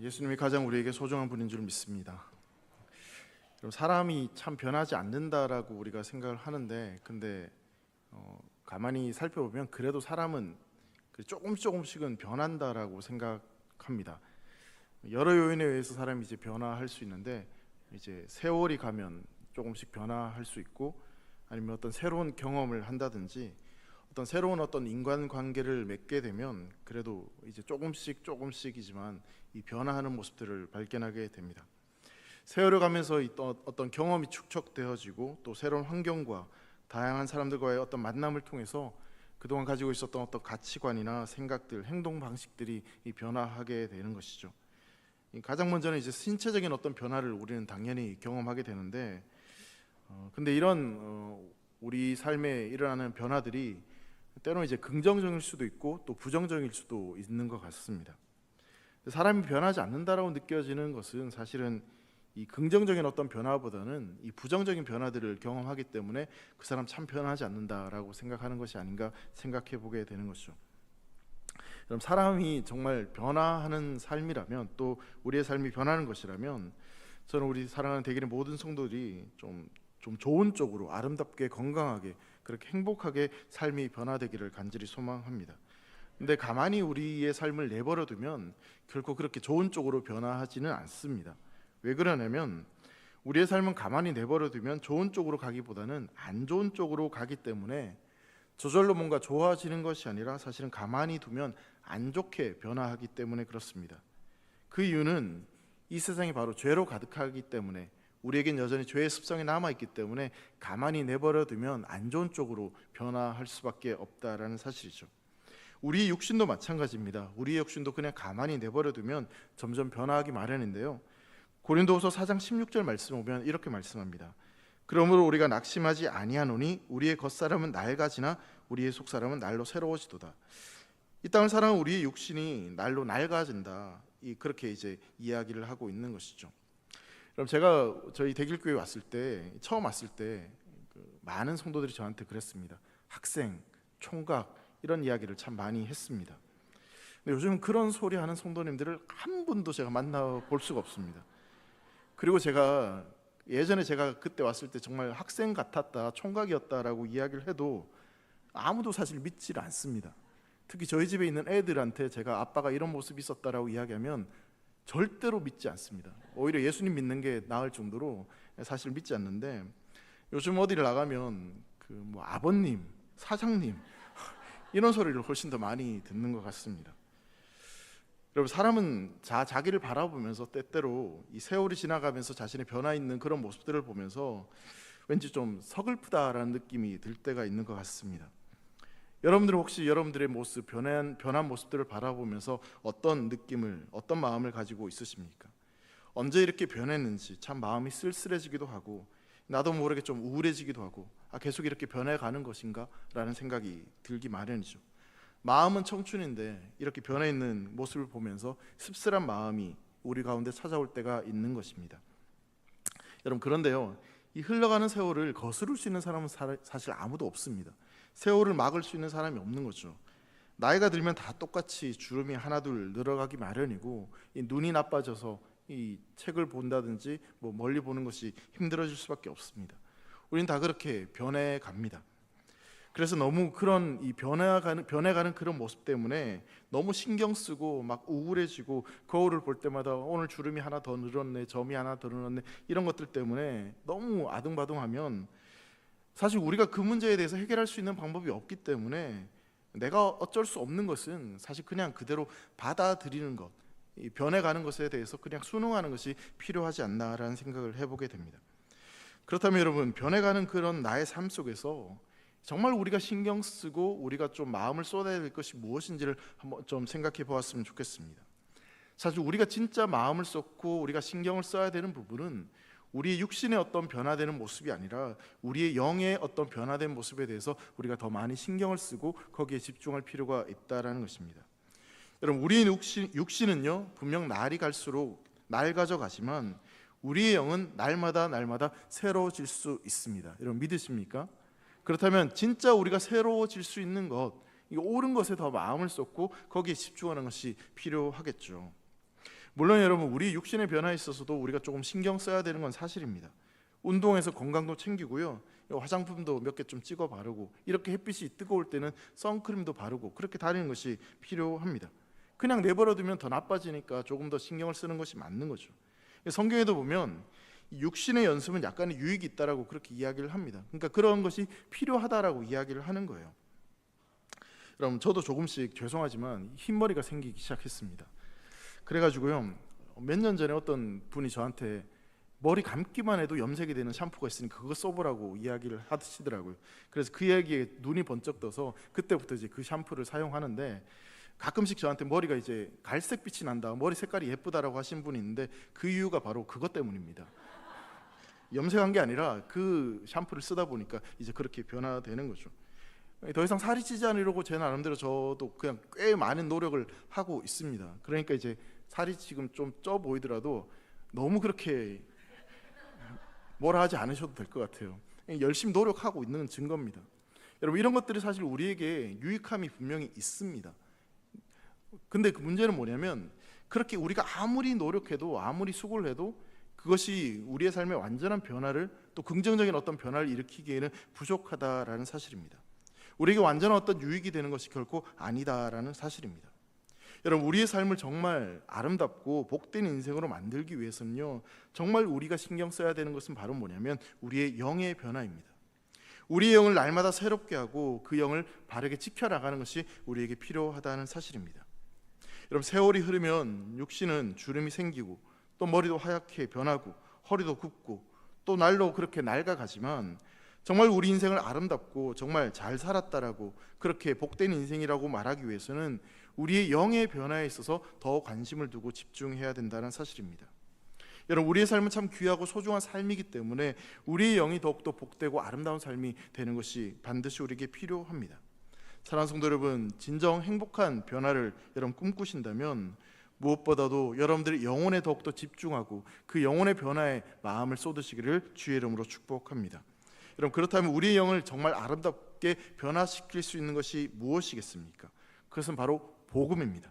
예수님이 가장 우리에게 소중한 분인 줄 믿습니다. 그럼 사람이 참 변하지 않는다라고 우리가 생각을 하는데, 근데 가만히 살펴보면 그래도 사람은 조금씩은 변한다라고 생각합니다. 여러 요인에 의해서 사람이 이제 변화할 수 있는데, 이제 세월이 가면 조금씩 변화할 수 있고, 아니면 어떤 새로운 경험을 한다든지, 어떤 새로운 인간 관계를 맺게 되면 그래도 이제 조금씩이지만 이 변화하는 모습들을 발견하게 됩니다. 세월을 가면서 어떤 경험이 축적되어지고, 또 새로운 환경과 다양한 사람들과의 어떤 만남을 통해서 그동안 가지고 있었던 어떤 가치관이나 생각들, 행동 방식들이 변화하게 되는 것이죠. 가장 먼저는 이제 신체적인 어떤 변화를 우리는 당연히 경험하게 되는데, 근데 이런 우리 삶에 일어나는 변화들이 때로는 이제 긍정적일 수도 있고 또 부정적일 수도 있는 것 같습니다. 사람이 변하지 않는다라고 느껴지는 것은 사실은 이 긍정적인 어떤 변화보다는 이 부정적인 변화들을 경험하기 때문에 그 사람 참 변하지 않는다라고 생각하는 것이 아닌가 생각해 보게 되는 것이죠. 그럼 사람이 정말 변화하는 삶이라면, 또 우리의 삶이 변하는 것이라면, 저는 우리 사랑하는 대길의 모든 성도들이 좀 좋은 쪽으로 아름답게 건강하게 그렇게 행복하게 삶이 변화되기를 간절히 소망합니다. 근데 가만히 우리의 삶을 내버려 두면 결코 그렇게 좋은 쪽으로 변화하지는 않습니다. 왜 그러냐면 우리의 삶은 가만히 내버려 두면 좋은 쪽으로 가기보다는 안 좋은 쪽으로 가기 때문에, 저절로 뭔가 좋아지는 것이 아니라 사실은 가만히 두면 안 좋게 변화하기 때문에 그렇습니다. 그 이유는 이 세상이 바로 죄로 가득하기 때문에, 우리에겐 여전히 죄의 습성이 남아있기 때문에 가만히 내버려 두면 안 좋은 쪽으로 변화할 수밖에 없다라는 사실이죠. 우리 육신도 마찬가지입니다. 우리의 육신도 그냥 가만히 내버려 두면 점점 변화하기 마련인데요, 고린도후서 4장 16절 말씀 보면 이렇게 말씀합니다. 그러므로 우리가 낙심하지 아니하노니 우리의 겉사람은 낡아지나 우리의 속사람은 날로 새로워지도다. 이 땅을 살아가는 우리의 육신이 날로 낡아진다, 그렇게 이제 이야기를 하고 있는 것이죠. 그럼 제가 저희 대길교회 처음 왔을 때 많은 성도들이 저한테 그랬습니다. 학생, 총각 이런 이야기를 참 많이 했습니다. 근데 요즘 그런 소리 하는 성도님들을 한 분도 제가 만나볼 수가 없습니다. 그리고 예전에 제가 그때 왔을 때 정말 학생 같았다, 총각이었다라고 이야기를 해도 아무도 사실 믿지를 않습니다. 특히 저희 집에 있는 애들한테 제가 아빠가 이런 모습이 있었다라고 이야기하면 절대로 믿지 않습니다. 오히려 예수님 믿는 게 나을 정도로 사실 믿지 않는데, 요즘 어디를 나가면 아버님, 사장님 이런 소리를 훨씬 더 많이 듣는 것 같습니다. 여러분, 사람은 자기를 바라보면서 때때로 이 세월이 지나가면서 자신의 변화 있는 그런 모습들을 보면서 왠지 좀 서글프다라는 느낌이 들 때가 있는 것 같습니다. 여러분들은 혹시 여러분들의 모습, 변한 모습들을 바라보면서 어떤 느낌을, 어떤 마음을 가지고 있으십니까? 언제 이렇게 변했는지 참 마음이 쓸쓸해지기도 하고, 나도 모르게 좀 우울해지기도 하고, 계속 이렇게 변해가는 것인가? 라는 생각이 들기 마련이죠. 마음은 청춘인데 이렇게 변해 있는 모습을 보면서 씁쓸한 마음이 우리 가운데 찾아올 때가 있는 것입니다. 여러분, 그런데요, 이 흘러가는 세월을 거스를 수 있는 사람은 사실 아무도 없습니다. 세월을 막을 수 있는 사람이 없는 거죠. 나이가 들면 다 똑같이 주름이 하나둘 늘어가기 마련이고, 이 눈이 나빠져서 이 책을 본다든지 멀리 보는 것이 힘들어질 수밖에 없습니다. 우리는 다 그렇게 변해갑니다. 그래서 너무 그런 이 변해가는 그런 모습 때문에 너무 신경 쓰고 막 우울해지고, 거울을 볼 때마다 오늘 주름이 하나 더 늘었네, 점이 하나 더 늘었네, 이런 것들 때문에 너무 아등바등하면 사실 우리가 그 문제에 대해서 해결할 수 있는 방법이 없기 때문에, 내가 어쩔 수 없는 것은 사실 그냥 그대로 받아들이는 것, 이 변해가는 것에 대해서 그냥 순응하는 것이 필요하지 않나라는 생각을 해보게 됩니다. 그렇다면 여러분, 변해가는 그런 나의 삶 속에서 정말 우리가 신경 쓰고 우리가 좀 마음을 쏟아야 될 것이 무엇인지를 한번 좀 생각해 보았으면 좋겠습니다. 사실 우리가 진짜 마음을 쏟고 우리가 신경을 써야 되는 부분은 우리의 육신의 어떤 변화되는 모습이 아니라 우리의 영의 어떤 변화된 모습에 대해서 우리가 더 많이 신경을 쓰고 거기에 집중할 필요가 있다라는 것입니다. 여러분, 우리의 육신은요, 분명 날이 갈수록 낡아져 가지만 우리의 영은 날마다 새로워질 수 있습니다. 여러분, 믿으십니까? 그렇다면 진짜 우리가 새로워질 수 있는 것, 이 옳은 것에 더 마음을 쏟고 거기에 집중하는 것이 필요하겠죠. 물론 여러분, 우리 육신의 변화에 있어서도 우리가 조금 신경 써야 되는 건 사실입니다. 운동해서 건강도 챙기고요, 화장품도 몇 개 좀 찍어 바르고, 이렇게 햇빛이 뜨거울 때는 선크림도 바르고, 그렇게 다니는 것이 필요합니다. 그냥 내버려 두면 더 나빠지니까 조금 더 신경을 쓰는 것이 맞는 거죠. 성경에도 보면 육신의 연습은 약간의 유익이 있다라고 그렇게 이야기를 합니다. 그러니까 그런 것이 필요하다라고 이야기를 하는 거예요. 여러분, 저도 조금씩 죄송하지만 흰머리가 생기기 시작했습니다. 그래가지고요, 몇 년 전에 어떤 분이 저한테 머리 감기만 해도 염색이 되는 샴푸가 있으니 그거 써보라고 이야기를 하시더라고요. 그래서 그 이야기에 눈이 번쩍 떠서 그때부터 이제 그 샴푸를 사용하는데, 가끔씩 저한테 머리가 이제 갈색빛이 난다, 머리 색깔이 예쁘다라고 하신 분이 있는데, 그 이유가 바로 그것 때문입니다. 염색한 게 아니라 그 샴푸를 쓰다 보니까 이제 그렇게 변화되는 거죠. 더 이상 살이 찌지 않으려고 제 나름대로 저도 그냥 꽤 많은 노력을 하고 있습니다. 그러니까 이제 살이 지금 좀 쪄 보이더라도 너무 그렇게 뭐라 하지 않으셔도 될 것 같아요. 열심히 노력하고 있는 증거입니다. 여러분, 이런 것들이 사실 우리에게 유익함이 분명히 있습니다. 근데 그 문제는 뭐냐면, 그렇게 우리가 아무리 노력해도 아무리 수고를 해도 그것이 우리의 삶의 완전한 변화를, 또 긍정적인 어떤 변화를 일으키기에는 부족하다라는 사실입니다. 우리에게 완전한 어떤 유익이 되는 것이 결코 아니다라는 사실입니다. 여러분, 우리의 삶을 정말 아름답고 복된 인생으로 만들기 위해서는요, 정말 우리가 신경 써야 되는 것은 바로 뭐냐면 우리의 영의 변화입니다. 우리의 영을 날마다 새롭게 하고 그 영을 바르게 지켜나가는 것이 우리에게 필요하다는 사실입니다. 여러분, 세월이 흐르면 육신은 주름이 생기고, 또 머리도 하얗게 변하고, 허리도 굽고, 또 날로 그렇게 낡아가지만, 정말 우리 인생을 아름답고 정말 잘 살았다라고, 그렇게 복된 인생이라고 말하기 위해서는 우리의 영의 변화에 있어서 더 관심을 두고 집중해야 된다는 사실입니다. 여러분, 우리의 삶은 참 귀하고 소중한 삶이기 때문에 우리의 영이 더욱더 복되고 아름다운 삶이 되는 것이 반드시 우리에게 필요합니다. 사랑하는 성도 여러분, 진정 행복한 변화를 여러분 꿈꾸신다면 무엇보다도 여러분들의 영혼에 더욱더 집중하고 그 영혼의 변화에 마음을 쏟으시기를 주의 이름으로 축복합니다. 여러분, 그렇다면 우리의 영을 정말 아름답게 변화시킬 수 있는 것이 무엇이겠습니까? 그것은 바로 복음입니다.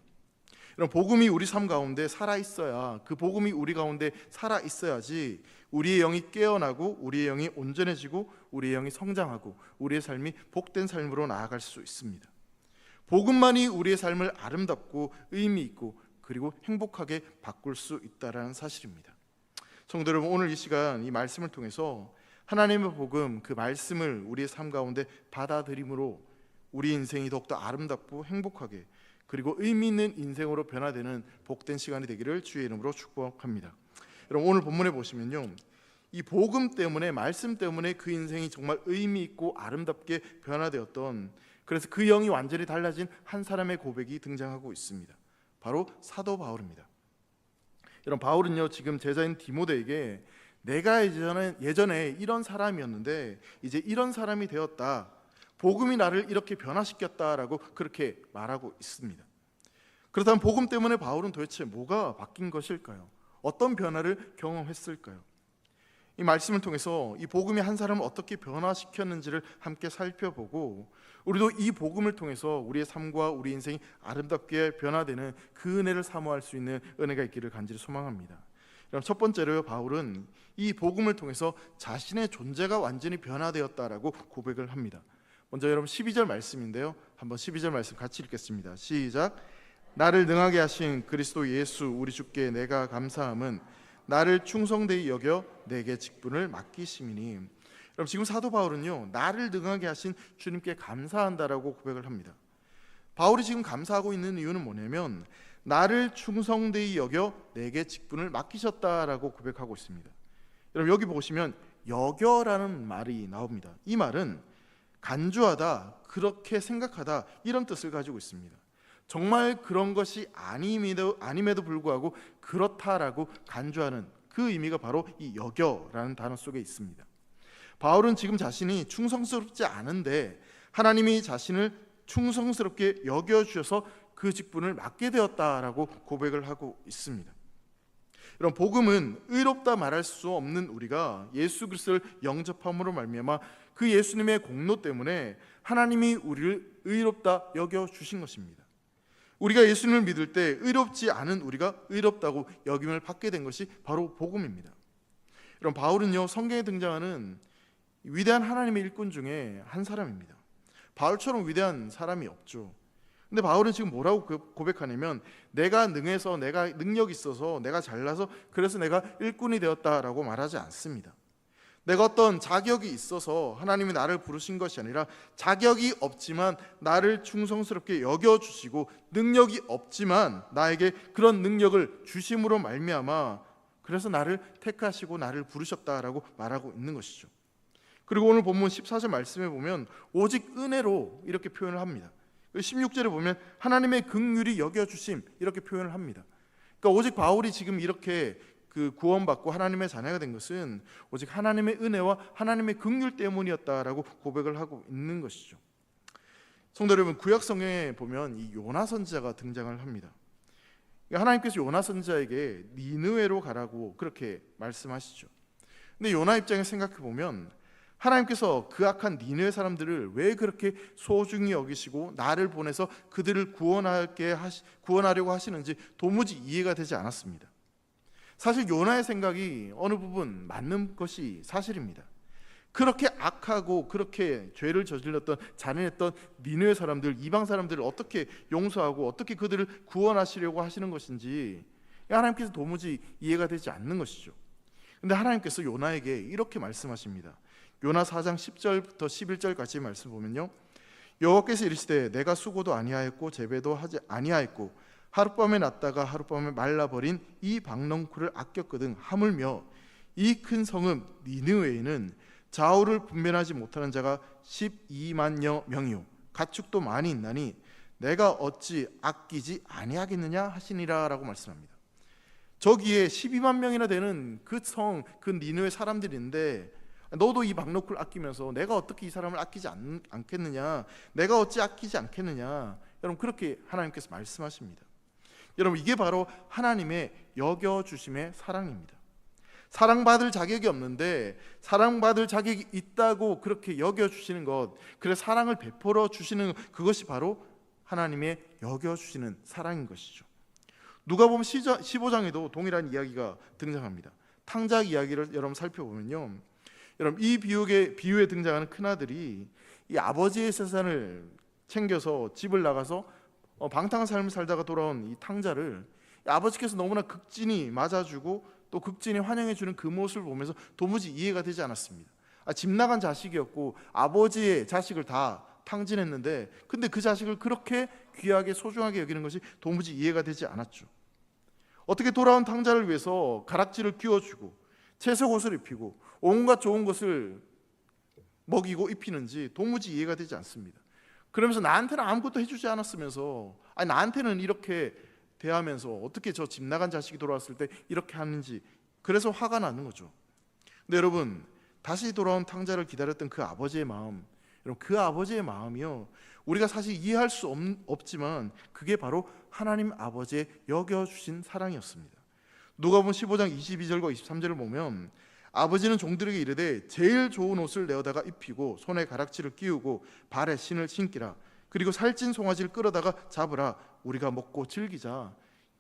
여러분, 복음이 우리 삶 가운데 살아있어야, 그 복음이 우리 가운데 살아있어야지 우리의 영이 깨어나고 우리의 영이 온전해지고 우리의 영이 성장하고 우리의 삶이 복된 삶으로 나아갈 수 있습니다. 복음만이 우리의 삶을 아름답고 의미 있고 그리고 행복하게 바꿀 수 있다는 사실입니다. 성도 여러분, 오늘 이 시간 이 말씀을 통해서 하나님의 복음, 그 말씀을 우리의 삶 가운데 받아들임으로 우리 인생이 더욱더 아름답고 행복하게 그리고 의미 있는 인생으로 변화되는 복된 시간이 되기를 주의 이름으로 축복합니다. 여러분, 오늘 본문에 보시면요, 이 복음 때문에, 말씀 때문에 그 인생이 정말 의미 있고 아름답게 변화되었던, 그래서 그 영이 완전히 달라진 한 사람의 고백이 등장하고 있습니다. 바로 사도 바울입니다. 여러분, 바울은요, 지금 제자인 디모데에게 내가 예전에 이런 사람이었는데 이제 이런 사람이 되었다, 복음이 나를 이렇게 변화시켰다라고 그렇게 말하고 있습니다. 그렇다면 복음 때문에 바울은 도대체 뭐가 바뀐 것일까요? 어떤 변화를 경험했을까요? 이 말씀을 통해서 이 복음이 한 사람을 어떻게 변화시켰는지를 함께 살펴보고, 우리도 이 복음을 통해서 우리의 삶과 우리 인생이 아름답게 변화되는 그 은혜를 사모할 수 있는 은혜가 있기를 간절히 소망합니다. 그럼 첫 번째로요, 바울은 이 복음을 통해서 자신의 존재가 완전히 변화되었다라고 고백을 합니다. 먼저 여러분 12절 말씀인데요, 한번 12절 말씀 같이 읽겠습니다. 시작. 나를 능하게 하신 그리스도 예수 우리 주께 내가 감사함은 나를 충성되이 여겨 내게 직분을 맡기심이니. 여러분, 지금 사도 바울은요, 나를 능하게 하신 주님께 감사한다라고 고백을 합니다. 바울이 지금 감사하고 있는 이유는 뭐냐면 나를 충성되이 여겨 내게 직분을 맡기셨다라고 고백하고 있습니다. 여러분, 여기 보시면 여겨라는 말이 나옵니다. 이 말은 간주하다, 그렇게 생각하다, 이런 뜻을 가지고 있습니다. 정말 그런 것이 아님에도 불구하고 그렇다라고 간주하는 그 의미가 바로 이 여겨라는 단어 속에 있습니다. 바울은 지금 자신이 충성스럽지 않은데 하나님이 자신을 충성스럽게 여겨주셔서 그 직분을 맡게 되었다라고 고백을 하고 있습니다. 여러분, 복음은 의롭다 말할 수 없는 우리가 예수 그리스도를 영접함으로 말미암아 그 예수님의 공로 때문에 하나님이 우리를 의롭다 여겨주신 것입니다. 우리가 예수님을 믿을 때 의롭지 않은 우리가 의롭다고 여김을 받게 된 것이 바로 복음입니다. 여러분, 바울은요, 성경에 등장하는 위대한 하나님의 일꾼 중에 한 사람입니다. 바울처럼 위대한 사람이 없죠. 근데 바울은 지금 뭐라고 고백하냐면, 내가 능해서, 내가 능력이 있어서, 내가 잘나서 그래서 내가 일꾼이 되었다라고 말하지 않습니다. 내가 어떤 자격이 있어서 하나님이 나를 부르신 것이 아니라, 자격이 없지만 나를 충성스럽게 여겨주시고 능력이 없지만 나에게 그런 능력을 주심으로 말미암아 그래서 나를 택하시고 나를 부르셨다라고 말하고 있는 것이죠. 그리고 오늘 본문 14절 말씀에 보면 오직 은혜로 이렇게 표현을 합니다. 16절에 보면 하나님의 긍휼히 여겨주심 이렇게 표현을 합니다. 그러니까 오직 바울이 지금 이렇게 구원받고 하나님의 자녀가 된 것은 오직 하나님의 은혜와 하나님의 긍휼 때문이었다라고 고백을 하고 있는 것이죠. 성도 여러분, 구약 성경에 보면 이 요나 선지자가 등장을 합니다. 하나님께서 요나 선지자에게 니느웨로 가라고 그렇게 말씀하시죠. 근데 요나 입장에 생각해 보면 하나님께서 그 악한 니느웨 사람들을 왜 그렇게 소중히 여기시고 나를 보내서 그들을 구원하려고 하시는지 도무지 이해가 되지 않았습니다. 사실 요나의 생각이 어느 부분 맞는 것이 사실입니다. 그렇게 악하고 그렇게 죄를 저질렀던 잔인했던 니느웨 사람들, 이방 사람들을 어떻게 용서하고 어떻게 그들을 구원하시려고 하시는 것인지 하나님께서 도무지 이해가 되지 않는 것이죠. 근데 하나님께서 요나에게 이렇게 말씀하십니다. 요나 4장 10절부터 11절까지 말씀 보면요, 여호와께서 이르시되 내가 수고도 아니하였고 재배도 하지 아니하였고 하룻밤에 났다가 하룻밤에 말라버린 이 박넝쿨을 아꼈거든 하물며 이 큰 성읍 니느웨에는 좌우를 분별하지 못하는 자가 12만여 명이요 가축도 많이 있나니 내가 어찌 아끼지 아니하겠느냐 하시니라 라고 말씀합니다. 저기에 12만 명이나 되는 그 성, 그 니느웨 사람들인데 너도 이 박너쿨 아끼면서 내가 어떻게 이 사람을 아끼지 않겠느냐, 내가 어찌 아끼지 않겠느냐, 여러분 그렇게 하나님께서 말씀하십니다. 여러분, 이게 바로 하나님의 여겨주심의 사랑입니다. 사랑받을 자격이 없는데 사랑받을 자격이 있다고 그렇게 여겨주시는 것, 그래서 사랑을 베풀어 주시는 그것이 바로 하나님의 여겨주시는 사랑인 것이죠. 누가복음 15장에도 동일한 이야기가 등장합니다. 탕자 이야기를 여러분 살펴보면요, 여러분 이 비유에 등장하는 큰아들이 이 아버지의 재산을 챙겨서 집을 나가서 방탕한 삶을 살다가 돌아온 이 탕자를 아버지께서 너무나 극진히 맞아주고 또 극진히 환영해주는 그 모습을 보면서 도무지 이해가 되지 않았습니다. 집 나간 자식이었고 아버지의 자식을 다 탕진했는데 근데 그 자식을 그렇게 귀하게 소중하게 여기는 것이 도무지 이해가 되지 않았죠. 어떻게 돌아온 탕자를 위해서 가락지를 끼워주고 채색옷을 입히고 온갖 좋은 것을 먹이고 입히는지 도무지 이해가 되지 않습니다. 그러면서 나한테는 아무것도 해주지 않았으면서 나한테는 이렇게 대하면서 어떻게 저 집 나간 자식이 돌아왔을 때 이렇게 하는지, 그래서 화가 나는 거죠. 근데 여러분, 다시 돌아온 탕자를 기다렸던 그 아버지의 마음, 여러분 그 아버지의 마음이요, 우리가 사실 이해할 수 없지만 그게 바로 하나님 아버지의 여겨주신 사랑이었습니다. 누가복음 15장 22절과 23절을 보면 아버지는 종들에게 이르되 제일 좋은 옷을 내어다가 입히고 손에 가락지를 끼우고 발에 신을 신기라. 그리고 살찐 송아지를 끌어다가 잡으라. 우리가 먹고 즐기자.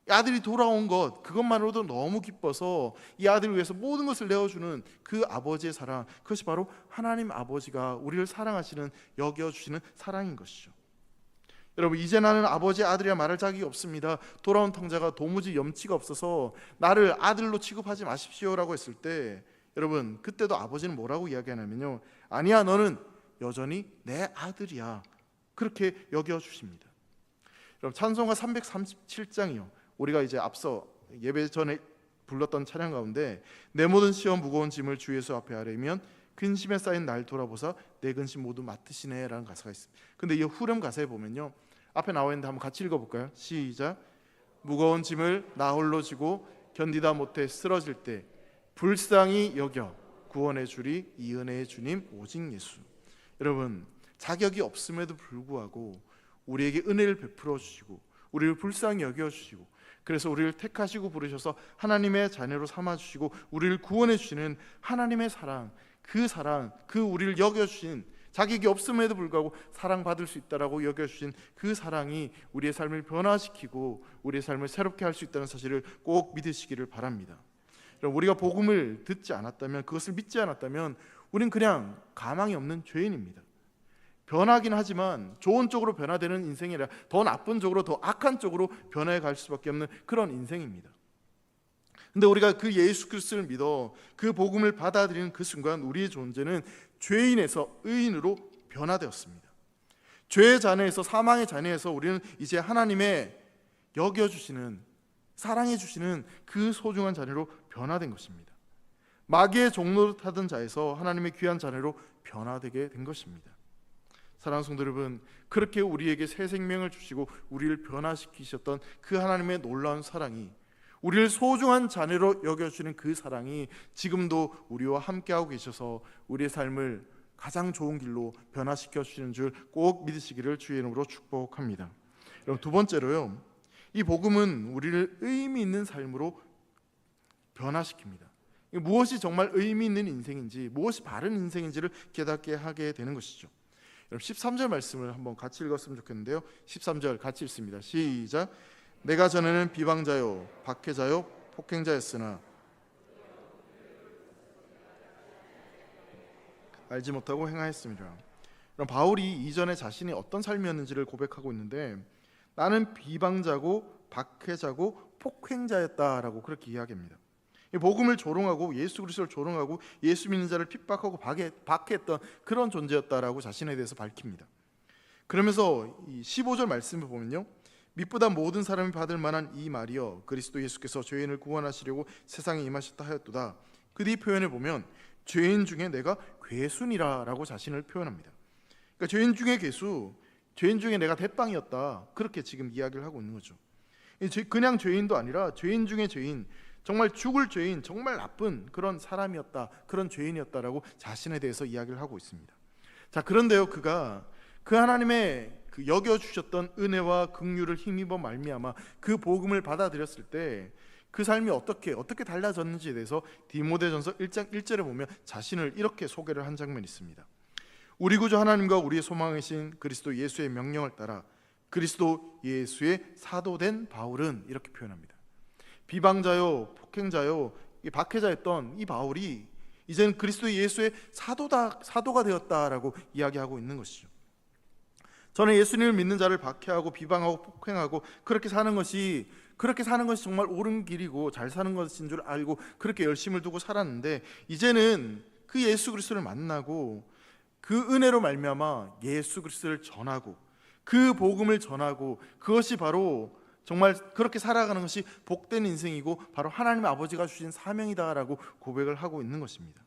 이 아들이 돌아온 것, 그것만으로도 너무 기뻐서 이 아들을 위해서 모든 것을 내어주는 그 아버지의 사랑, 그것이 바로 하나님 아버지가 우리를 사랑하시는, 여겨주시는 사랑인 것이죠. 여러분, 이제 나는 아버지의 아들이라 말할 자격이 없습니다. 돌아온 탕자가 도무지 염치가 없어서 나를 아들로 취급하지 마십시오라고 했을 때, 여러분 그때도 아버지는 뭐라고 이야기하냐면요, 아니야, 너는 여전히 내 아들이야, 그렇게 여겨주십니다. 여러분, 찬송가 337장이요, 우리가 이제 앞서 예배 전에 불렀던 찬양 가운데 내 모든 시험 무거운 짐을 주 예수 앞에 아뢰면 근심에 쌓인 날 돌아보사 내 근심 모두 맡으시네 라는 가사가 있습니다. 근데 이 후렴 가사에 보면요, 앞에 나와 있는데 한번 같이 읽어볼까요? 시작. 무거운 짐을 나 홀로 지고 견디다 못해 쓰러질 때 불쌍히 여겨 구원해 주리 이 은혜의 주님 오직 예수. 여러분, 자격이 없음에도 불구하고 우리에게 은혜를 베풀어 주시고 우리를 불쌍히 여겨 주시고 그래서 우리를 택하시고 부르셔서 하나님의 자녀로 삼아 주시고 우리를 구원해 주시는 하나님의 사랑, 그 우리를 여겨 주신 자격이 없음에도 불구하고 사랑받을 수 있다라고 여겨주신 그 사랑이 우리의 삶을 변화시키고 우리의 삶을 새롭게 할 수 있다는 사실을 꼭 믿으시기를 바랍니다. 우리가 복음을 듣지 않았다면, 그것을 믿지 않았다면 우리는 그냥 가망이 없는 죄인입니다. 변하긴 하지만 좋은 쪽으로 변화되는 인생이 아니라 더 나쁜 쪽으로, 더 악한 쪽으로 변해 갈 수밖에 없는 그런 인생입니다. 근데 우리가 그 예수 그리스도를 믿어 그 복음을 받아들이는 그 순간 우리의 존재는 죄인에서 의인으로 변화되었습니다. 죄의 잔해에서, 사망의 잔해에서 우리는 이제 하나님의 여겨주시는, 사랑해주시는 그 소중한 자녀로 변화된 것입니다. 마귀의 종로를 타던 자에서 하나님의 귀한 자녀로 변화되게 된 것입니다. 사랑하는 성도 여러분, 그렇게 우리에게 새 생명을 주시고 우리를 변화시키셨던 그 하나님의 놀라운 사랑이, 우리를 소중한 자녀로 여겨주시는 그 사랑이 지금도 우리와 함께하고 계셔서 우리의 삶을 가장 좋은 길로 변화시켜 주시는 줄 꼭 믿으시기를 주의 이름으로 축복합니다. 여러분, 두 번째로요, 이 복음은 우리를 의미 있는 삶으로 변화시킵니다. 무엇이 정말 의미 있는 인생인지, 무엇이 바른 인생인지를 깨닫게 하게 되는 것이죠. 여러분, 13절 말씀을 한번 같이 읽었으면 좋겠는데요. 13절 같이 읽습니다. 시작. 내가 전에는 비방자요 박해자요 폭행자였으나 알지 못하고 행하였습니다. 그럼 바울이 이전에 자신이 어떤 삶이었는지를 고백하고 있는데, 나는 비방자고 박해자고 폭행자였다라고 그렇게 이야기합니다. 복음을 조롱하고 예수 그리스도를 조롱하고 예수 믿는 자를 핍박하고 박해했던 그런 존재였다라고 자신에 대해서 밝힙니다. 그러면서 이 15절 말씀을 보면요, 믿보다 모든 사람이 받을 만한 이 말이여 그리스도 예수께서 죄인을 구원하시려고 세상에 임하셨다 하였도다. 그 뒤 표현을 보면 죄인 중에 내가 괴순이라 라고 자신을 표현합니다. 그러니까 죄인 중에 괴수, 죄인 중에 내가 대빵이었다, 그렇게 지금 이야기를 하고 있는 거죠. 그냥 죄인도 아니라 죄인 중에 죄인, 정말 죽을 죄인, 정말 나쁜 그런 사람이었다, 그런 죄인이었다라고 자신에 대해서 이야기를 하고 있습니다. 자, 그런데요, 그가 그 하나님의 그 여겨주셨던 은혜와 긍휼을 힘입어 말미암아 그 복음을 받아들였을 때 그 삶이 어떻게 달라졌는지에 대해서 디모데전서 1장 1절에 보면 자신을 이렇게 소개를 한 장면이 있습니다. 우리 구주 하나님과 우리의 소망이신 그리스도 예수의 명령을 따라 그리스도 예수의 사도된 바울은, 이렇게 표현합니다. 비방자요 폭행자요 박해자였던 이 바울이 이제는 그리스도 예수의 사도가 되었다라고 이야기하고 있는 것이죠. 저는 예수님을 믿는 자를 박해하고 비방하고 폭행하고 그렇게 사는 것이 정말 옳은 길이고 잘 사는 것인 줄 알고 그렇게 열심을 두고 살았는데, 이제는 그 예수 그리스도를 만나고 그 은혜로 말미암아 예수 그리스도를 전하고 그 복음을 전하고, 그것이 바로 정말 그렇게 살아가는 것이 복된 인생이고 바로 하나님 아버지가 주신 사명이다라고 고백을 하고 있는 것입니다.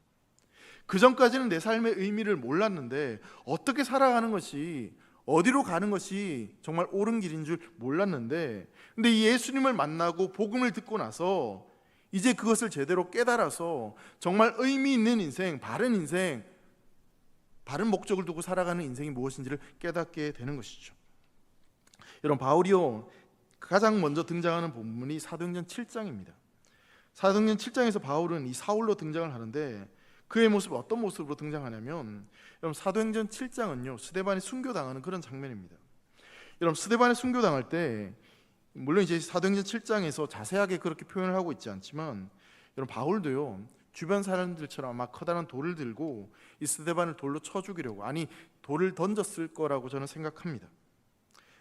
그 전까지는 내 삶의 의미를 몰랐는데, 어떻게 살아가는 것이, 어디로 가는 것이 정말 옳은 길인 줄 몰랐는데, 근데 이 예수님을 만나고 복음을 듣고 나서 이제 그것을 제대로 깨달아서 정말 의미 있는 인생, 바른 인생, 바른 목적을 두고 살아가는 인생이 무엇인지를 깨닫게 되는 것이죠. 여러분, 바울이요, 가장 먼저 등장하는 본문이 사도행전 7장입니다. 사도행전 7장에서 바울은 이 사울로 등장을 하는데, 그의 모습은 어떤 모습으로 등장하냐면, 여러분, 사도행전 7장은요 스데반이 순교당하는 그런 장면입니다. 여러분, 스데반이 순교당할 때, 물론 이제 사도행전 7장에서 자세하게 그렇게 표현을 하고 있지 않지만, 여러분, 바울도요 주변 사람들처럼 막 커다란 돌을 들고 이 스데반을 돌로 쳐 죽이려고, 아니 돌을 던졌을 거라고 저는 생각합니다.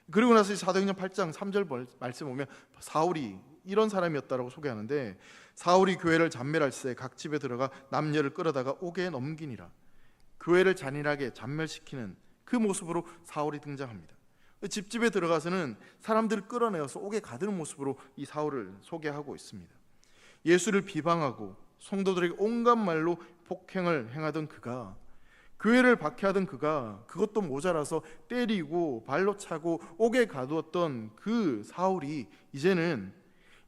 그리고 나서 사도행전 8장 3절 말씀 보면 사울이 이런 사람이었다라고 소개하는데, 사울이 교회를 잔멸할세 각 집에 들어가 남녀를 끌어다가 옥에 넘기니라. 교회를 잔인하게 잔멸시키는 그 모습으로 사울이 등장합니다. 집집에 들어가서는 사람들을 끌어내어서 옥에 가두는 모습으로 이 사울을 소개하고 있습니다. 예수를 비방하고 성도들에게 온갖 말로 폭행을 행하던 그가, 교회를 박해하던 그가, 그것도 모자라서 때리고 발로 차고 옥에 가두었던 그 사울이 이제는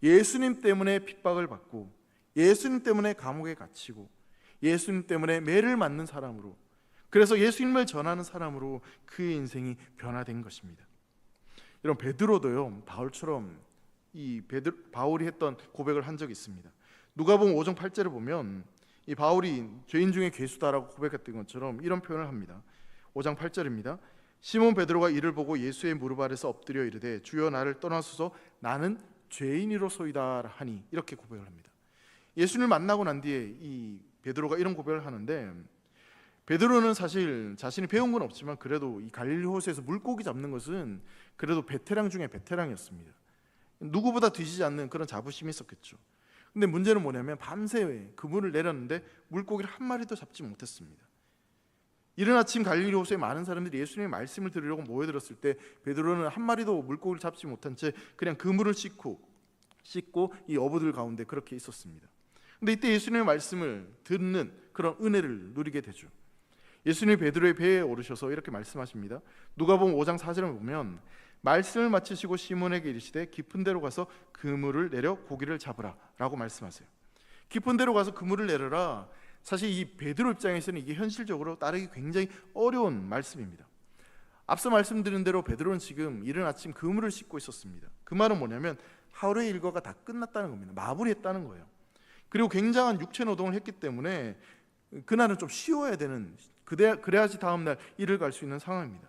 예수님 때문에 핍박을 받고 예수님 때문에 감옥에 갇히고 예수님 때문에 매를 맞는 사람으로, 그래서 예수님을 전하는 사람으로 그의 인생이 변화된 것입니다. 여러분, 베드로도요 바울처럼 바울이 했던 고백을 한 적이 있습니다. 누가복음 5장 8절을 보면 이 바울이 죄인 중에 괴수다라고 고백했던 것처럼 이런 표현을 합니다. 5장 8절입니다. 시몬 베드로가 이를 보고 예수의 무릎 아래서 엎드려 이르되 주여 나를 떠나소서 나는 죄인이로소이다 하니 이렇게 고백을 합니다. 예수님을 만나고 난 뒤에 이 베드로가 이런 고백을 하는데, 베드로는 사실 자신이 배운 건 없지만 그래도 이 갈릴리 호수에서 물고기 잡는 것은 그래도 베테랑 중에 베테랑이었습니다. 누구보다 뒤지지 않는 그런 자부심이 있었겠죠. 근데 문제는 뭐냐면 밤새 그물을 내렸는데 물고기를 한 마리도 잡지 못했습니다. 이른 아침 갈릴리 호수에 많은 사람들이 예수님의 말씀을 들으려고 모여들었을 때 베드로는 한 마리도 물고기를 잡지 못한 채 그냥 그물을 씻고 이 어부들 가운데 그렇게 있었습니다. 근데 이때 예수님의 말씀을 듣는 그런 은혜를 누리게 되죠. 예수님이 베드로의 배에 오르셔서 이렇게 말씀하십니다. 누가복음 5장 4절에 보면 말씀을 마치시고 시몬에게 이르시되 깊은 데로 가서 그물을 내려 고기를 잡으라 라고 말씀하세요. 깊은 데로 가서 그물을 내려라, 사실 이 베드로 입장에서는 이게 현실적으로 따르기 굉장히 어려운 말씀입니다. 앞서 말씀드린 대로 베드로는 지금 이른 아침 그물을 씻고 있었습니다. 그 말은 뭐냐면 하루의 일과가 다 끝났다는 겁니다. 마무리했다는 거예요. 그리고 굉장한 육체 노동을 했기 때문에 그날은 좀 쉬어야 되는, 그래야지 다음날 일을 갈 수 있는 상황입니다.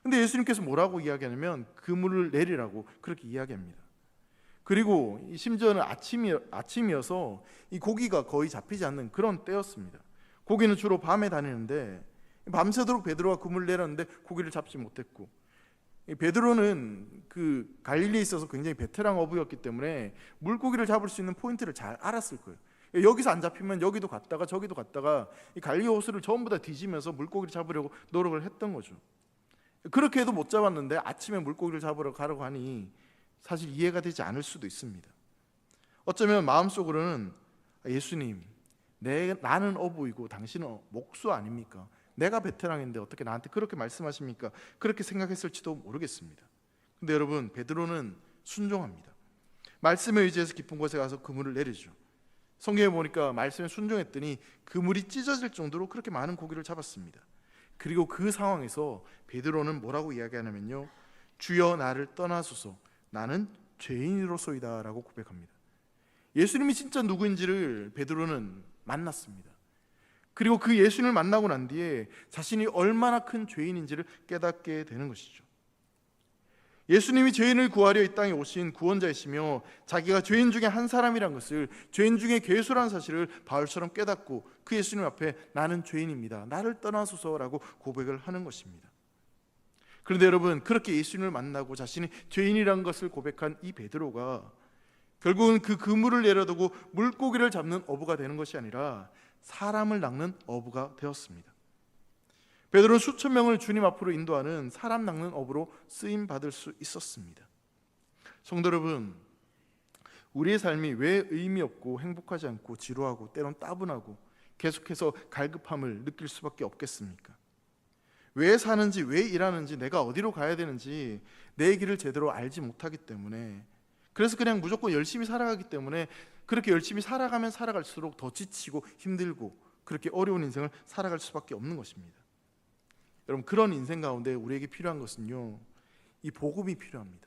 근데 예수님께서 뭐라고 이야기하냐면 그물을 내리라고 그렇게 이야기합니다. 그리고 심지어는 아침이어서 이 고기가 거의 잡히지 않는 그런 때였습니다. 고기는 주로 밤에 다니는데 밤새도록 베드로가 그물을 내렸는데 고기를 잡지 못했고, 베드로는 그 갈릴리에 있어서 굉장히 베테랑 어부였기 때문에 물고기를 잡을 수 있는 포인트를 잘 알았을 거예요. 여기서 안 잡히면 여기도 갔다가 저기도 갔다가 이 갈릴리 호수를 전부 다 뒤지면서 물고기를 잡으려고 노력을 했던 거죠. 그렇게 해도 못 잡았는데 아침에 물고기를 잡으러 가려고 하니 사실 이해가 되지 않을 수도 있습니다. 어쩌면 마음속으로는 예수님, 나는 어부이고 당신은 목수 아닙니까? 내가 베테랑인데 어떻게 나한테 그렇게 말씀하십니까? 그렇게 생각했을지도 모르겠습니다. 근데 여러분, 베드로는 순종합니다. 말씀에 의지해서 깊은 곳에 가서 그물을 내리죠. 성경에 보니까 말씀에 순종했더니 그물이 찢어질 정도로 그렇게 많은 고기를 잡았습니다. 그리고 그 상황에서 베드로는 뭐라고 이야기하냐면요, 주여 나를 떠나소서 나는 죄인으로소이다 라고 고백합니다. 예수님이 진짜 누구인지를 베드로는 만났습니다. 그리고 그 예수님을 만나고 난 뒤에 자신이 얼마나 큰 죄인인지를 깨닫게 되는 것이죠. 예수님이 죄인을 구하려 이 땅에 오신 구원자이시며 자기가 죄인 중에 한 사람이란 것을, 죄인 중에 괴수라는 사실을 바울처럼 깨닫고 그 예수님 앞에 나는 죄인입니다, 나를 떠나소서라고 고백을 하는 것입니다. 그런데 여러분, 그렇게 예수님을 만나고 자신이 죄인이란 것을 고백한 이 베드로가 결국은 그 그물을 내려두고 물고기를 잡는 어부가 되는 것이 아니라 사람을 낚는 어부가 되었습니다. 베드로는 수천 명을 주님 앞으로 인도하는 사람 낚는 어부로 쓰임 받을 수 있었습니다. 성도 여러분, 우리의 삶이 왜 의미 없고 행복하지 않고 지루하고 때론 따분하고 계속해서 갈급함을 느낄 수밖에 없겠습니까? 왜 사는지, 왜 일하는지, 내가 어디로 가야 되는지 내 길을 제대로 알지 못하기 때문에, 그래서 그냥 무조건 열심히 살아가기 때문에 그렇게 열심히 살아가면 살아갈수록 더 지치고 힘들고 그렇게 어려운 인생을 살아갈 수밖에 없는 것입니다. 여러분, 그런 인생 가운데 우리에게 필요한 것은요, 이 복음이 필요합니다.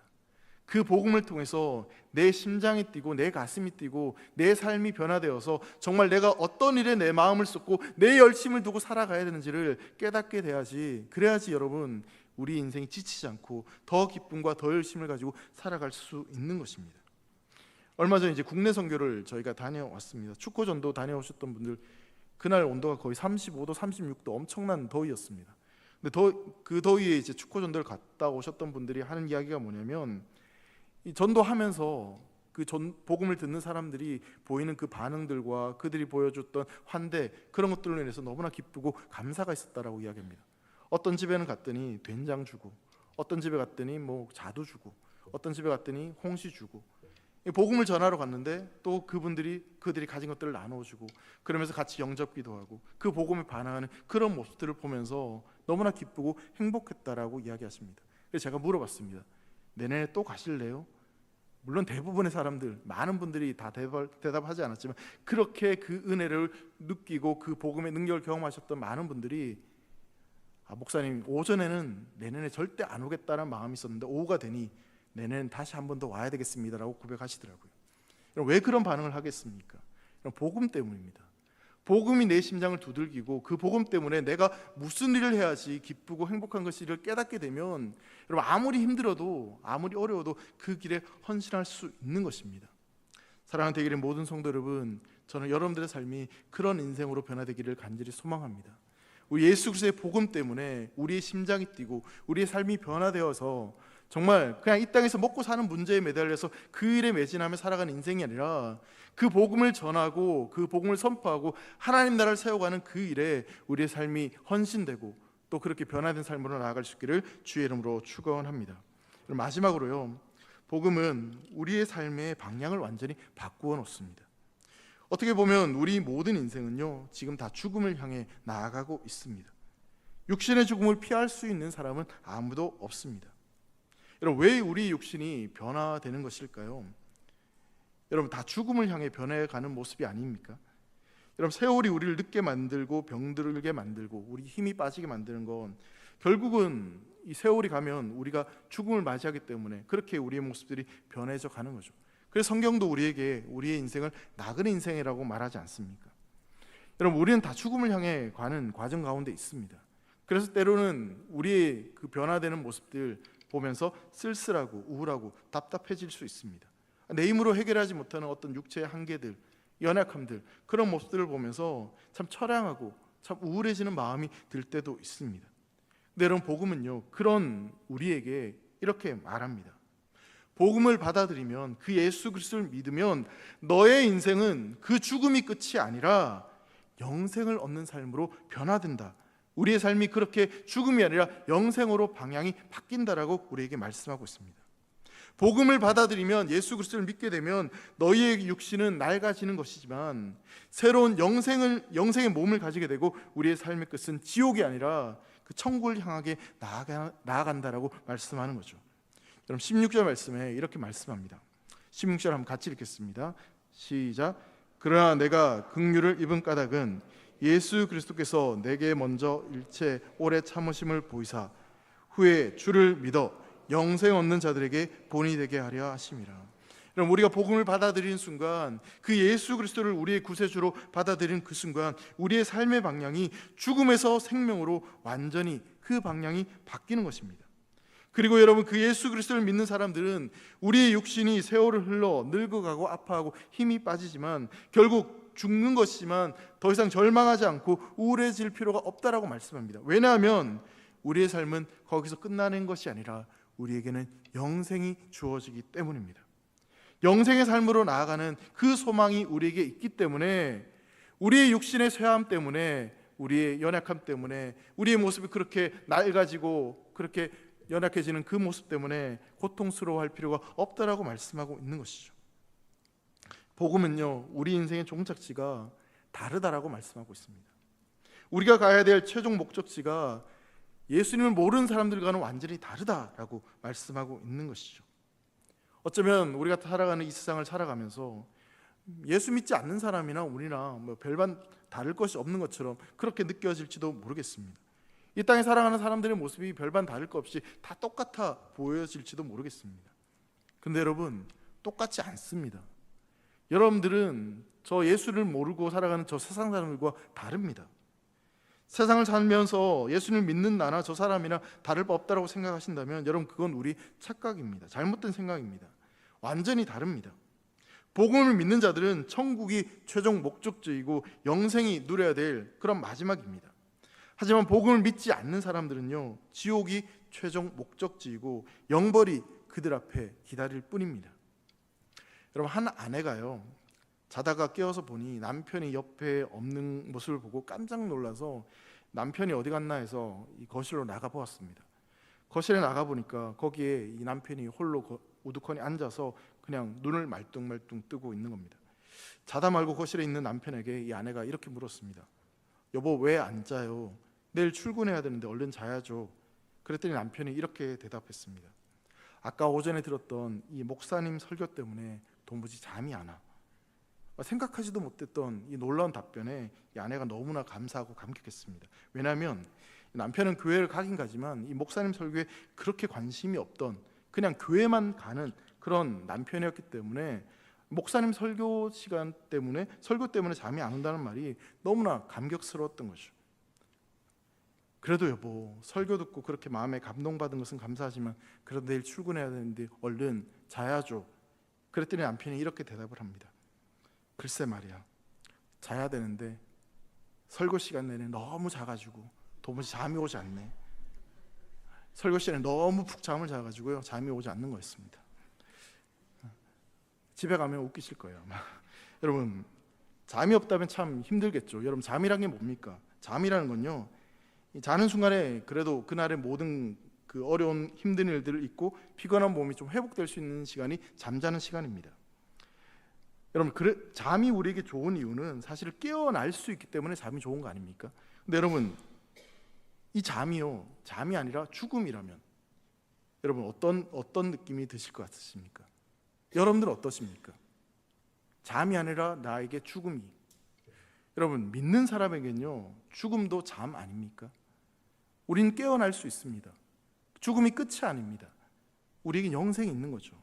그 복음을 통해서 내 심장이 뛰고 내 가슴이 뛰고 내 삶이 변화되어서 정말 내가 어떤 일에 내 마음을 쏟고 내 열심을 두고 살아가야 되는지를 깨닫게 돼야지, 그래야지 여러분, 우리 인생이 지치지 않고 더 기쁨과 더 열심을 가지고 살아갈 수 있는 것입니다. 얼마 전에 이제 국내 선교를 저희가 다녀왔습니다. 축구전도 다녀오셨던 분들, 그날 온도가 거의 35도, 36도 엄청난 더위였습니다. 근데 그 더위에 이제 축구전도를 갔다 오셨던 분들이 하는 이야기가 뭐냐면, 이 전도하면서 그 복음을 듣는 사람들이 보이는 그 반응들과 그들이 보여줬던 환대, 그런 것들로 인해서 너무나 기쁘고 감사가 있었다라고 이야기합니다. 어떤 집에는 갔더니 된장 주고, 어떤 집에 갔더니 뭐 자두 주고, 어떤 집에 갔더니 홍시 주고, 복음을 전하러 갔는데 또 그들이 가진 것들을 나눠주고, 그러면서 같이 영접기도 하고 그 복음에 반응하는 그런 모습들을 보면서 너무나 기쁘고 행복했다라고 이야기하십니다. 그래서 제가 물어봤습니다. 내년에 또 가실래요? 물론 대부분의 사람들, 많은 분들이 다 대답하지 않았지만 그렇게 그 은혜를 느끼고 그 복음의 능력을 경험하셨던 많은 분들이, 목사님, 오전에는 내년에 절대 안 오겠다는 마음이 있었는데 오후가 되니 내년엔 다시 한 번 더 와야 되겠습니다라고 고백하시더라고요. 왜 그런 반응을 하겠습니까? 복음 때문입니다. 복음이 내 심장을 두들기고 그 복음 때문에 내가 무슨 일을 해야지 기쁘고 행복한 것인지를 깨닫게 되면 여러분 아무리 힘들어도 아무리 어려워도 그 길에 헌신할 수 있는 것입니다. 사랑하는 대길의 모든 성도 여러분, 저는 여러분들의 삶이 그런 인생으로 변화되기를 간절히 소망합니다. 우리 예수 그리스도의 복음 때문에 우리의 심장이 뛰고 우리의 삶이 변화되어서 정말 그냥 이 땅에서 먹고 사는 문제에 매달려서 그 일에 매진하며 살아가는 인생이 아니라 그 복음을 전하고 그 복음을 선포하고 하나님 나라를 세워가는 그 일에 우리의 삶이 헌신되고 또 그렇게 변화된 삶으로 나아갈 수 있기를 주의 이름으로 축원합니다. 마지막으로요, 복음은 우리의 삶의 방향을 완전히 바꾸어 놓습니다. 어떻게 보면 우리 모든 인생은요, 지금 다 죽음을 향해 나아가고 있습니다. 육신의 죽음을 피할 수 있는 사람은 아무도 없습니다. 여러분, 왜 우리 육신이 변화되는 것일까요? 여러분, 다 죽음을 향해 변해가는 모습이 아닙니까? 여러분, 세월이 우리를 늙게 만들고 병들게 만들고 우리 힘이 빠지게 만드는 건 결국은 이 세월이 가면 우리가 죽음을 맞이하기 때문에 그렇게 우리의 모습들이 변해져 가는 거죠. 그래서 성경도 우리에게 우리의 인생을 나그네 인생이라고 말하지 않습니까? 여러분, 우리는 다 죽음을 향해 가는 과정 가운데 있습니다. 그래서 때로는 우리의 그 변화되는 모습들 보면서 쓸쓸하고 우울하고 답답해질 수 있습니다. 내 힘으로 해결하지 못하는 어떤 육체의 한계들, 연약함들, 그런 모습들을 보면서 참 처량하고 참 우울해지는 마음이 들 때도 있습니다. 근데 여러분, 복음은요, 그런 우리에게 이렇게 말합니다. 복음을 받아들이면, 그 예수 그리스도를 믿으면 너의 인생은 그 죽음이 끝이 아니라 영생을 얻는 삶으로 변화된다. 우리의 삶이 그렇게 죽음이 아니라 영생으로 방향이 바뀐다라고 우리에게 말씀하고 있습니다. 복음을 받아들이면, 예수 그리스도를 믿게 되면 너희의 육신은 낡아지는 것이지만 새로운 영생의 몸을 가지게 되고 우리의 삶의 끝은 지옥이 아니라 그 천국을 향하게 나아간다라고 말씀하는 거죠. 여러분, 16절 말씀에 이렇게 말씀합니다. 16절 한번 같이 읽겠습니다. 시작. 그러나 내가 긍휼을 입은 까닭은 예수 그리스도께서 내게 먼저 일체 오래 참으심을 보이사 후에 주를 믿어 영생 얻는 자들에게 본이 되게 하려 하심이라. 여러분, 우리가 복음을 받아들이는 순간, 그 예수 그리스도를 우리의 구세주로 받아들이는 그 순간 우리의 삶의 방향이 죽음에서 생명으로 완전히 그 방향이 바뀌는 것입니다. 그리고 여러분, 그 예수 그리스도를 믿는 사람들은 우리의 육신이 세월을 흘러 늙어가고 아파하고 힘이 빠지지만 결국 죽는 것이지만 더 이상 절망하지 않고 우울해질 필요가 없다라고 말씀합니다. 왜냐하면 우리의 삶은 거기서 끝나는 것이 아니라 우리에게는 영생이 주어지기 때문입니다. 영생의 삶으로 나아가는 그 소망이 우리에게 있기 때문에 우리의 육신의 쇠함 때문에, 우리의 연약함 때문에, 우리의 모습이 그렇게 낡아지고 그렇게 연약해지는 그 모습 때문에 고통스러워할 필요가 없다라고 말씀하고 있는 것이죠. 복음은요, 우리 인생의 종착지가 다르다라고 말씀하고 있습니다. 우리가 가야 될 최종 목적지가 예수님을 모르는 사람들과는 완전히 다르다라고 말씀하고 있는 것이죠. 어쩌면 우리가 살아가는 이 세상을 살아가면서 예수 믿지 않는 사람이나 우리나 별반 다를 것이 없는 것처럼 그렇게 느껴질지도 모르겠습니다. 이 땅에 살아가는 사람들의 모습이 별반 다를 것 없이 다 똑같아 보여질지도 모르겠습니다. 근데 여러분, 똑같지 않습니다. 여러분들은 저 예수를 모르고 살아가는 저 세상 사람들과 다릅니다. 세상을 살면서 예수를 믿는 나나 저 사람이나 다를 바 없다고 생각하신다면 여러분, 그건 우리 착각입니다. 잘못된 생각입니다. 완전히 다릅니다. 복음을 믿는 자들은 천국이 최종 목적지이고 영생이 누려야 될 그런 마지막입니다. 하지만 복음을 믿지 않는 사람들은요, 지옥이 최종 목적지이고 영벌이 그들 앞에 기다릴 뿐입니다. 여러분, 한 아내가요, 자다가 깨어서 보니 남편이 옆에 없는 모습을 보고 깜짝 놀라서 남편이 어디 갔나 해서 이 거실로 나가 보았습니다. 거실에 나가 보니까 거기에 이 남편이 홀로 우두커니 앉아서 그냥 눈을 말뚱말뚱 뜨고 있는 겁니다. 자다 말고 거실에 있는 남편에게 이 아내가 이렇게 물었습니다. 여보, 왜 안 자요? 내일 출근해야 되는데 얼른 자야죠. 그랬더니 남편이 이렇게 대답했습니다. 아까 오전에 들었던 이 목사님 설교 때문에 도무지 잠이 안 와. 생각하지도 못했던 이 놀라운 답변에 이 아내가 너무나 감사하고 감격했습니다. 왜냐하면 남편은 교회를 가긴 가지만 이 목사님 설교에 그렇게 관심이 없던, 그냥 교회만 가는 그런 남편이었기 때문에 목사님 설교 때문에 잠이 안 온다는 말이 너무나 감격스러웠던 거죠. 그래도 여보, 설교 듣고 그렇게 마음에 감동받은 것은 감사하지만 그래도 내일 출근해야 되는데 얼른 자야죠. 그랬더니 남편이 이렇게 대답을 합니다. 글쎄 말이야, 자야 되는데 설교 시간 내내 너무 자가지고 도무지 잠이 오지 않네. 설교 시간에 너무 푹 잠을 자가지고요, 잠이 오지 않는 거였습니다. 집에 가면 웃기실 거예요 아마. 여러분, 잠이 없다면 참 힘들겠죠. 여러분, 잠이란 게 뭡니까? 잠이라는 건요, 자는 순간에 그래도 그날의 모든 그 어려운 힘든 일들을 잊고 피곤한 몸이 좀 회복될 수 있는 시간이 잠자는 시간입니다. 여러분, 잠이 우리에게 좋은 이유는 사실 깨어날 수 있기 때문에 잠이 좋은 거 아닙니까? 근데 여러분, 이 잠이 아니라 죽음이라면 여러분 어떤 느낌이 드실 것 같으십니까? 여러분들은 어떠십니까? 잠이 아니라 나에게 죽음이. 여러분, 믿는 사람에겐요, 죽음도 잠 아닙니까? 우리는 깨어날 수 있습니다. 죽음이 끝이 아닙니다. 우리에게 영생이 있는 거죠.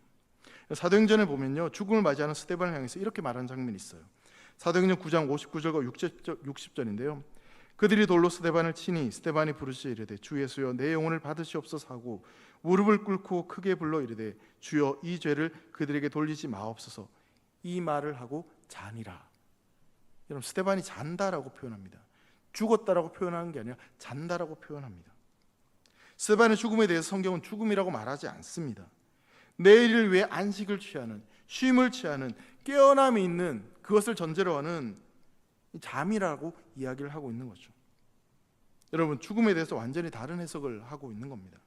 사도행전에 보면요, 죽음을 맞이하는 스데반을 향해서 이렇게 말하는 장면이 있어요. 사도행전 9장 59절과 60절인데요. 그들이 돌로 스데반을 치니 스데반이 부르짖어 이르되 주 예수여 내 영혼을 받으시옵소서 하고 무릎을 꿇고 크게 불러 이르되 주여 이 죄를 그들에게 돌리지 마옵소서. 이 말을 하고 자니라. 여러분, 스데반이 잔다라고 표현합니다. 죽었다라고 표현하는 게 아니라 잔다라고 표현합니다. 스데반의 죽음에 대해서 성경은 죽음이라고 말하지 않습니다. 내일을 위해 안식을 취하는, 쉼을 취하는, 깨어남이 있는 그것을 전제로 하는 잠이라고 이야기를 하고 있는 거죠. 여러분, 죽음에 대해서 완전히 다른 해석을 하고 있는 겁니다.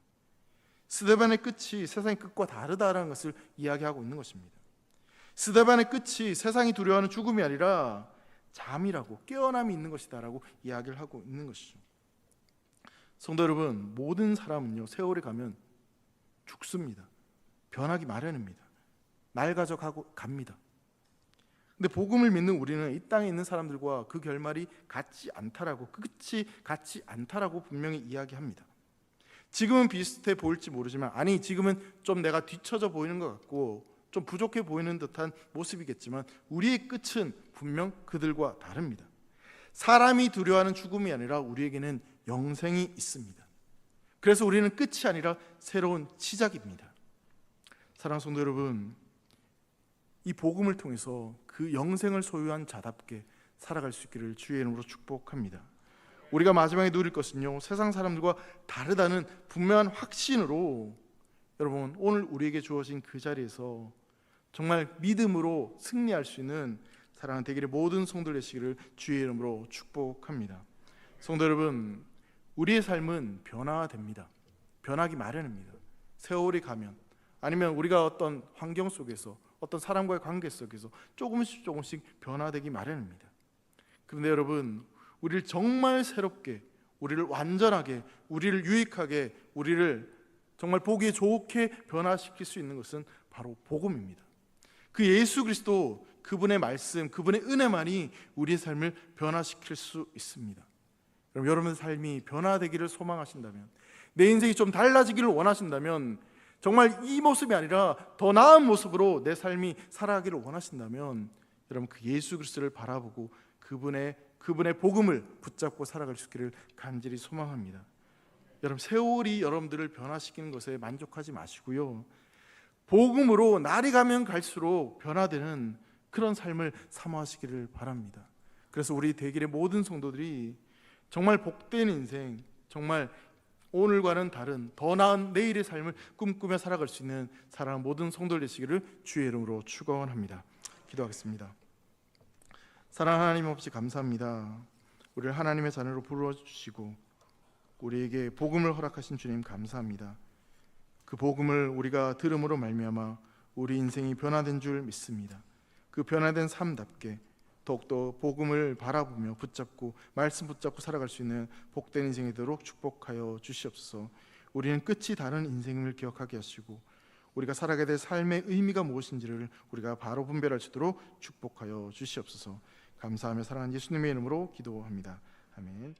스데반의 끝이 세상의 끝과 다르다는 것을 이야기하고 있는 것입니다. 스데반의 끝이 세상이 두려워하는 죽음이 아니라 잠이라고, 깨어남이 있는 것이다라고 이야기를 하고 있는 것이죠. 성도 여러분, 모든 사람은요, 세월이 가면 죽습니다. 변하기 마련입니다. 낡아져 가고 갑니다. 근데 복음을 믿는 우리는 이 땅에 있는 사람들과 그 결말이 같지 않다라고, 끝이 같지 않다라고 분명히 이야기합니다. 지금은 비슷해 보일지 모르지만, 아니 지금은 좀 내가 뒤처져 보이는 것 같고 좀 부족해 보이는 듯한 모습이겠지만 우리의 끝은 분명 그들과 다릅니다. 사람이 두려워하는 죽음이 아니라 우리에게는 영생이 있습니다. 그래서 우리는 끝이 아니라 새로운 시작입니다. 사랑하는 성도 여러분, 이 복음을 통해서 그 영생을 소유한 자답게 살아갈 수 있기를 주의 이름으로 축복합니다. 우리가 마지막에 누릴 것은요, 세상 사람들과 다르다는 분명한 확신으로 여러분, 오늘 우리에게 주어진 그 자리에서 정말 믿음으로 승리할 수 있는 사랑하는 대길의 모든 성도들 되시기를 주의 이름으로 축복합니다. 성도 여러분, 우리의 삶은 변화됩니다. 변하기 마련입니다. 세월이 가면, 아니면 우리가 어떤 환경 속에서, 어떤 사람과의 관계 속에서 조금씩 변화되기 마련입니다. 그런데 여러분, 우리를 정말 새롭게, 우리를 완전하게, 우리를 유익하게, 우리를 정말 보기에 좋게 변화시킬 수 있는 것은 바로 복음입니다. 그 예수 그리스도, 그분의 말씀, 그분의 은혜만이 우리의 삶을 변화시킬 수 있습니다. 그럼 여러분의 삶이 변화되기를 소망하신다면, 내 인생이 좀 달라지기를 원하신다면, 정말 이 모습이 아니라 더 나은 모습으로 내 삶이 살아가기를 원하신다면, 여러분 그 예수 그리스도를 바라보고 그분의 복음을 붙잡고 살아갈 수 있기를 간절히 소망합니다. 여러분, 세월이 여러분들을 변화시키는 것에 만족하지 마시고요, 복음으로 날이 가면 갈수록 변화되는 그런 삶을 사모하시기를 바랍니다. 그래서 우리 대길의 모든 성도들이 정말 복된 인생, 정말 오늘과는 다른 더 나은 내일의 삶을 꿈꾸며 살아갈 수 있는 사랑하는 모든 성도들 되시기를 주의 이름으로 축원합니다. 기도하겠습니다. 사랑하는 하나님 아버지, 감사합니다. 우리를 하나님의 자녀로 불러주시고 우리에게 복음을 허락하신 주님 감사합니다. 그 복음을 우리가 들음으로 말미암아 우리 인생이 변화된 줄 믿습니다. 그 변화된 삶답게 더욱더 복음을 바라보며 붙잡고 말씀 붙잡고 살아갈 수 있는 복된 인생이 되도록 축복하여 주시옵소서. 우리는 끝이 다른 인생을 기억하게 하시고 우리가 살아가야 될 삶의 의미가 무엇인지를 우리가 바로 분별할 수 있도록 축복하여 주시옵소서. 감사하며 사랑하는 예수님의 이름으로 기도합니다. 아멘.